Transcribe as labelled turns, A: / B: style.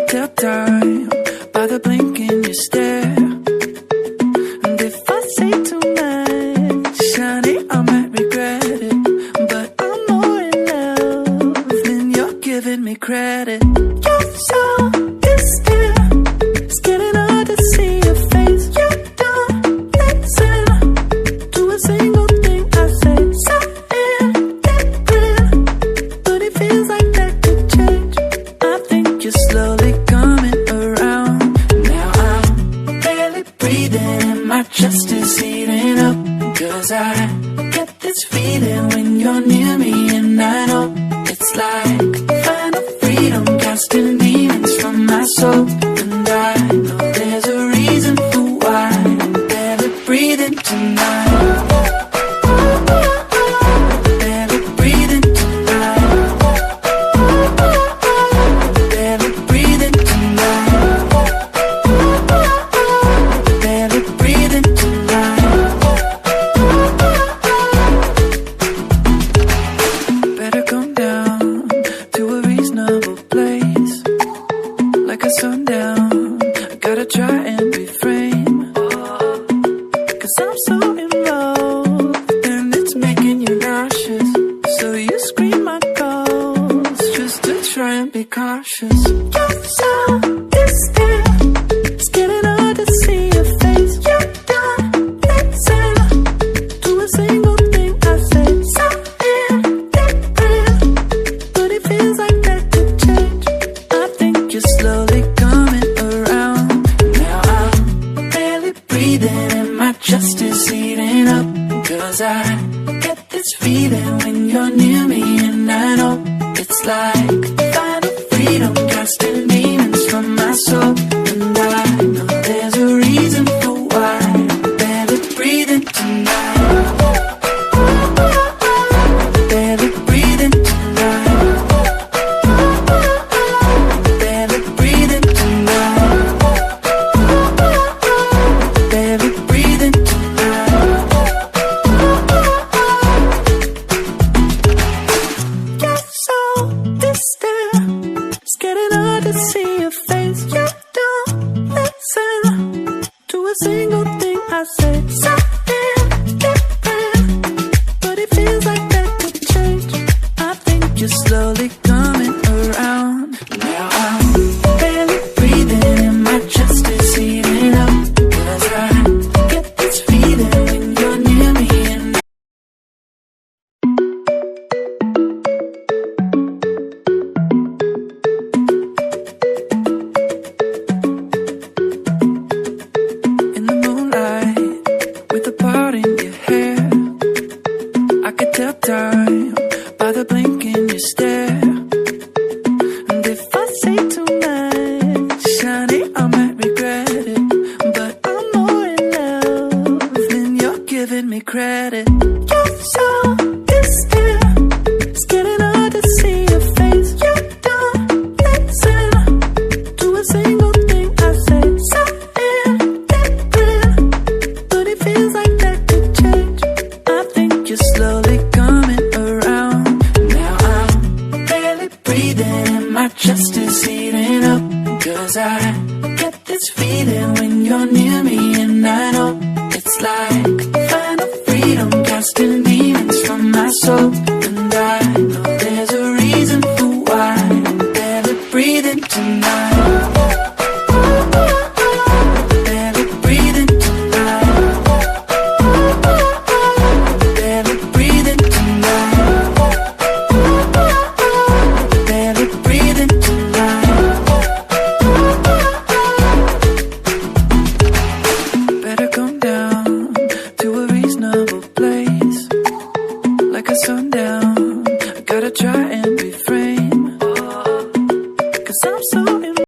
A: tell time by the blink in your stare. And if I say too much, honey, I might regret it. But I'm more in love than you're giving me credit. You're so distant, it's getting hard to see your face. You don't listen to a single thing I say. Something different, but it feels like that could change. I think you're slowly coming around. Now I'm barely breathing and my chest is heating up. 'Cause I get this feeling when you're near me, and I know it's like final freedom, casting demons from my soul. And I know there's a reason for why I'm barely breathing tonight. Barely breathing tonight. Barely breathing tonight. Barely breathing tonight. Better come down to a reasonable place, like a sundown. I gotta try and refrain, 'cause I'm so involved and it's making you nauseous. So you scream my calls just to try and be cautious. You're so distant, it's getting hard to see your face. You don't listen to a single thing I say. Something different, but it feels like that could change. I think you're slowly coming around. Now I'm barely breathing and my chest is heating up. 'Cause I get this feeling when you're near me, and I know it's like final freedom, casting demons from my soul. And I know there's a reason for why I'm barely breathing tonight. Barely breathing tonight. Barely breathing tonight. Barely breathing tonight. You're so distant, it's getting hard to see your face. You don't listen to a single thing I say. Something different, but it feels like that could change. I think you're slowly coming around. Now I'm barely breathing and my chest is heating up. 'Cause I get this feeling when you're near me, and in the moonlight, with a part in your hair, I could tell time by the blink in your stare. And if I say too much, honey, I might regret it. But I'm more in love than you're giving me credit. You're so distant, it's getting hard to see your face. You don't listen to a single thing I say. Something different, but it feels like that could change. I think you're slowly coming around. Now I'm barely breathing and my chest is heating up. 'Cause I get this feeling when you're near me, and I know it's like final freedom, casting demons from my soul.